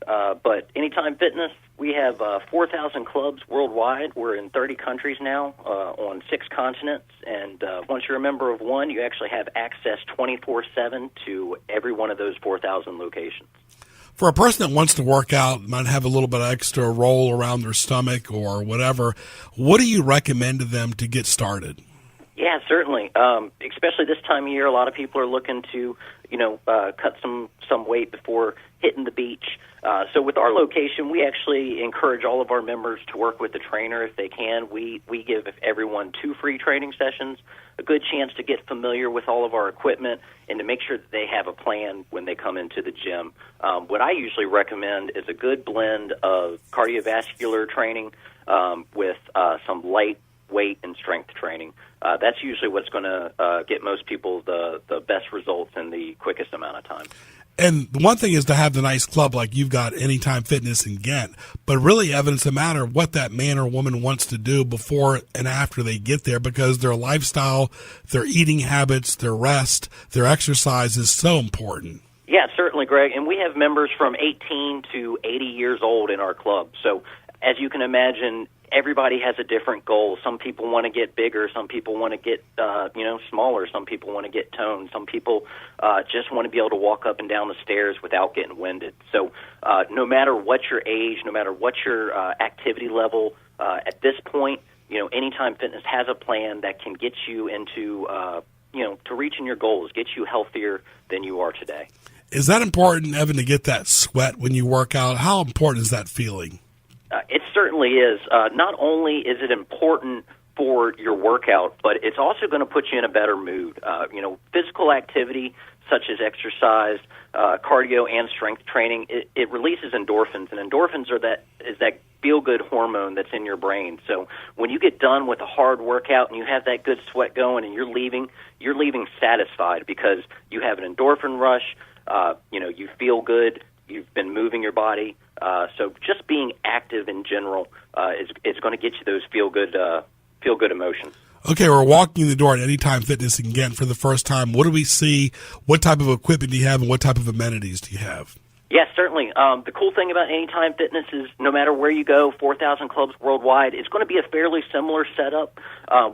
But Anytime Fitness, we have 4,000 clubs worldwide. We're in 30 countries now on 6 continents. And once you're a member of one, you actually have access 24/7 to every one of those 4,000 locations. For a person that wants to work out, might have a little bit of extra roll around their stomach or whatever, what do you recommend to them to get started? Yeah, certainly. Especially this time of year, a lot of people are looking to, cut some weight before hitting the beach. So with our location, we actually encourage all of our members to work with the trainer if they can. We give everyone 2 free training sessions, a good chance to get familiar with all of our equipment, and to make sure that they have a plan when they come into the gym. What I usually recommend is a good blend of cardiovascular training with some light weight and strength training. That's usually what's going to get most people the best results in the quickest amount of time. And the one thing is to have the nice club like you've got Anytime Fitness in Ghent. But really, Evan, it's a matter of what that man or woman wants to do before and after they get there, because their lifestyle, their eating habits, their rest, their exercise is so important. Yeah, certainly, Greg. And we have members from 18 to 80 years old in our club. So as you can imagine, everybody has a different goal. Some people want to get bigger. Some people want to get, smaller. Some people want to get toned. Some people just want to be able to walk up and down the stairs without getting winded. So no matter what your age, no matter what your activity level, at this point, Anytime Fitness has a plan that can get you into, to reaching your goals, get you healthier than you are today. Is that important, Evan, to get that sweat when you work out? How important is that feeling? It certainly is. Not only is it important for your workout, but it's also going to put you in a better mood. Physical activity such as exercise, cardio, and strength training, it releases endorphins, and endorphins is that feel-good hormone that's in your brain. So when you get done with a hard workout and you have that good sweat going and you're leaving satisfied because you have an endorphin rush. You feel good. You've been moving your body. So just being active in general is going to get you those feel good emotions. Okay, we're walking the door at Anytime Fitness in Ghent for the first time. What do we see? What type of equipment do you have, and what type of amenities do you have? Yes, certainly. The cool thing about Anytime Fitness is no matter where you go, 4,000 clubs worldwide, it's going to be a fairly similar setup.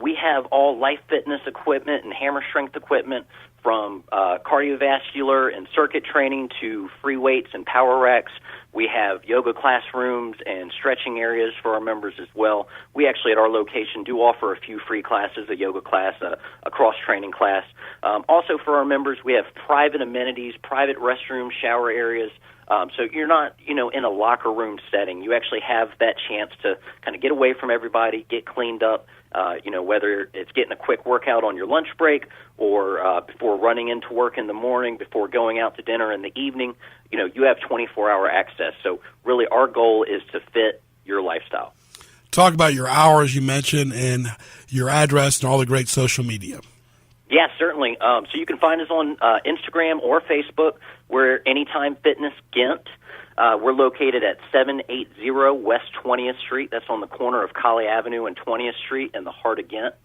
We have all life fitness equipment and hammer strength equipment, from cardiovascular and circuit training to free weights and power racks. We have yoga classrooms and stretching areas for our members as well. We actually at our location do offer a few free classes, a yoga class, a cross-training class. Also for our members, we have private amenities, private restrooms, shower areas. So you're not, in a locker room setting. You actually have that chance to kind of get away from everybody, get cleaned up, Whether it's getting a quick workout on your lunch break or before running into work in the morning, before going out to dinner in the evening, you have 24-hour access. So really our goal is to fit your lifestyle. Talk about your hours you mentioned and your address and all the great social media. Yeah, certainly. So you can find us on Instagram or Facebook. We're Anytime Fitness Ghent. We're located at 780 West 20th Street. That's on the corner of Colley Avenue and 20th Street in the heart of Ghent.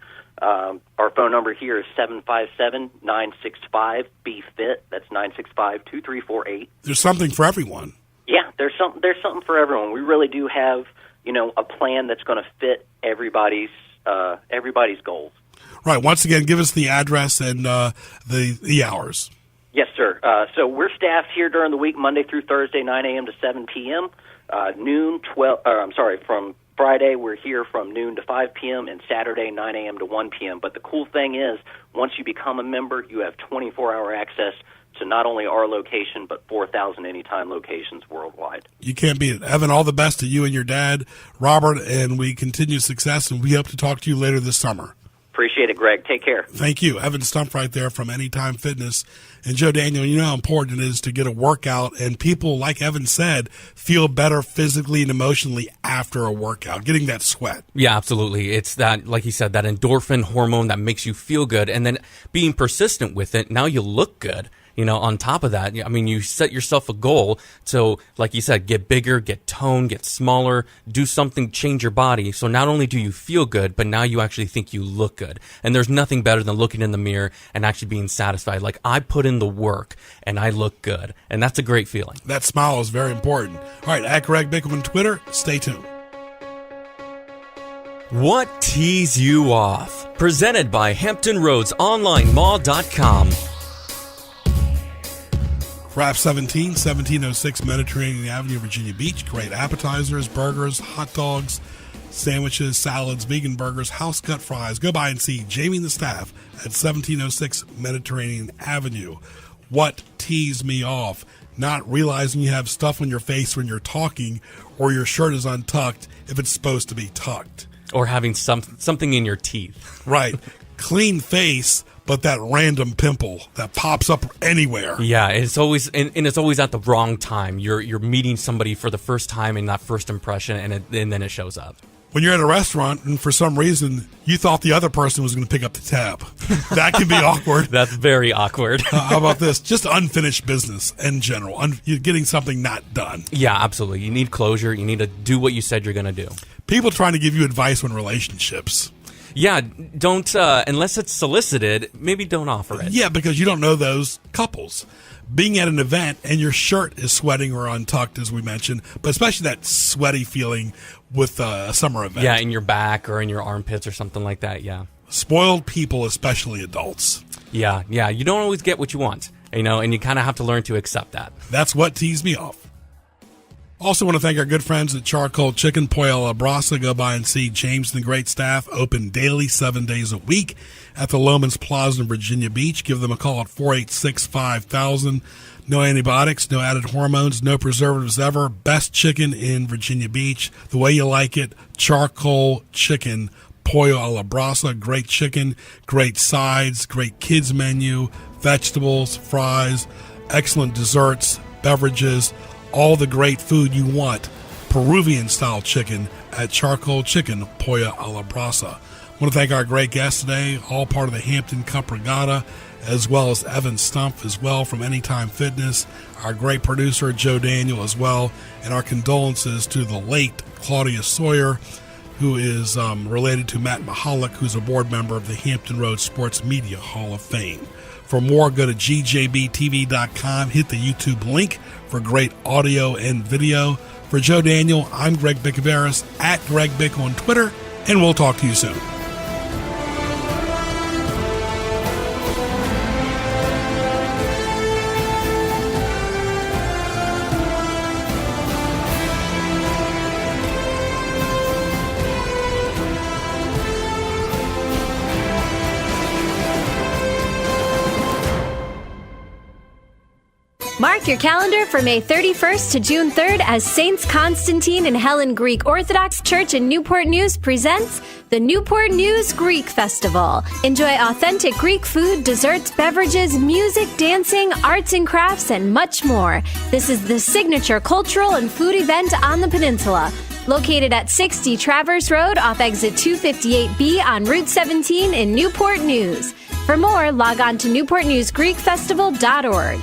Our phone number here is 757-965-BFIT. That's 965-2348. There's something for everyone. Yeah, there's something for everyone. We really do have, a plan that's going to fit everybody's goals. Right. Once again, give us the address and the hours. Yes, sir. So we're staffed here during the week, Monday through Thursday, 9 a.m. to 7 p.m. From Friday, we're here from noon to 5 p.m. and Saturday, 9 a.m. to 1 p.m. But the cool thing is, once you become a member, you have 24-hour access to not only our location, but 4,000 Anytime locations worldwide. You can't beat it. Evan, all the best to you and your dad, Robert, and we continue success, and we hope to talk to you later this summer. Appreciate it, Greg. Take care. Thank you. Evan Stumpf right there from Anytime Fitness. And Joe Daniel, you know how important it is to get a workout, and people, like Evan said, feel better physically and emotionally after a workout, getting that sweat. Yeah, absolutely. It's that, like he said, that endorphin hormone that makes you feel good, and then being persistent with it, now you look good. On top of that, I mean, you set yourself a goal to, like you said, get bigger, get toned, get smaller, do something, change your body. So not only do you feel good, but now you actually think you look good. And there's nothing better than looking in the mirror and actually being satisfied. Like, I put in the work and I look good. And that's a great feeling. That smile is very important. All right, at Kraig Cole on Twitter, stay tuned. What tees you off? Presented by HamptonRoadsOnlineMall.com. Craft 1706 Mediterranean Avenue, Virginia Beach. Great appetizers, burgers, hot dogs, sandwiches, salads, vegan burgers, house cut fries. Go by and see Jamie and the staff at 1706 Mediterranean Avenue. What tees me off? Not realizing you have stuff on your face when you're talking, or your shirt is untucked if it's supposed to be tucked. Or having something in your teeth. Right. Clean face, but that random pimple that pops up anywhere. Yeah, it's always and it's always at the wrong time. You're meeting somebody for the first time in that first impression, and then it shows up. When you're at a restaurant and for some reason you thought the other person was going to pick up the tab, that can be awkward. That's very awkward. How about this? Just unfinished business in general. You're getting something not done. Yeah, absolutely. You need closure. You need to do what you said you're going to do. People trying to give you advice on relationships. Yeah, don't, unless it's solicited, maybe don't offer it. Yeah, because you don't know those couples. Being at an event and your shirt is sweating or untucked, as we mentioned, but especially that sweaty feeling with a summer event. Yeah, in your back or in your armpits or something like that, yeah. Spoiled people, especially adults. Yeah, you don't always get what you want, and you kind of have to learn to accept that. That's what tees me off. Also want to thank our good friends at Charcoal Chicken, Pollo a la Brasa. Go by and see James and the great staff, open daily, 7 days a week at the Loman's Plaza in Virginia Beach. Give them a call at 486-5000. No antibiotics, no added hormones, no preservatives ever. Best chicken in Virginia Beach, the way you like it. Charcoal Chicken, Pollo a la Brasa. Great chicken, great sides, great kids menu, vegetables, fries, excellent desserts, beverages, all the great food you want. Peruvian-style chicken at Charcoal Chicken, Pollo a la Brasa. I want to thank our great guests today, all part of the Hampton Cup Regatta, as well as Evan Stumpf as well from Anytime Fitness, our great producer, Joe Daniel, as well, and our condolences to the late Claudia Sawyer, who is related to Matt Mahalik, who's a board member of the Hampton Roads Sports Media Hall of Fame. For more, go to gjbtv.com, hit the YouTube link for great audio and video. For Joe Daniel, I'm Greg Bicouvaris, at Greg Bick on Twitter, and we'll talk to you soon. Mark your calendar for May 31st to June 3rd as Saints Constantine and Helen Greek Orthodox Church in Newport News presents the Newport News Greek Festival. Enjoy authentic Greek food, desserts, beverages, music, dancing, arts and crafts, and much more. This is the signature cultural and food event on the peninsula. Located at 60 Traverse Road off exit 258B on Route 17 in Newport News. For more, log on to newportnewsgreekfestival.org.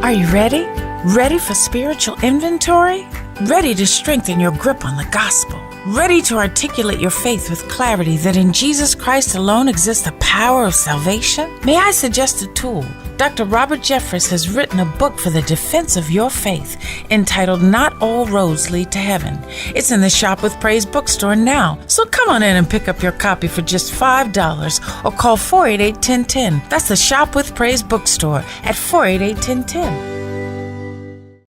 Are you ready? Ready for spiritual inventory? Ready to strengthen your grip on the gospel? Ready to articulate your faith with clarity that in Jesus Christ alone exists the power of salvation? May I suggest a tool? Dr. Robert Jeffress has written a book for the defense of your faith entitled Not All Roads Lead to Heaven. It's in the Shop with Praise bookstore now, so come on in and pick up your copy for just $5 or call 488-1010. That's the Shop with Praise bookstore at 488-1010.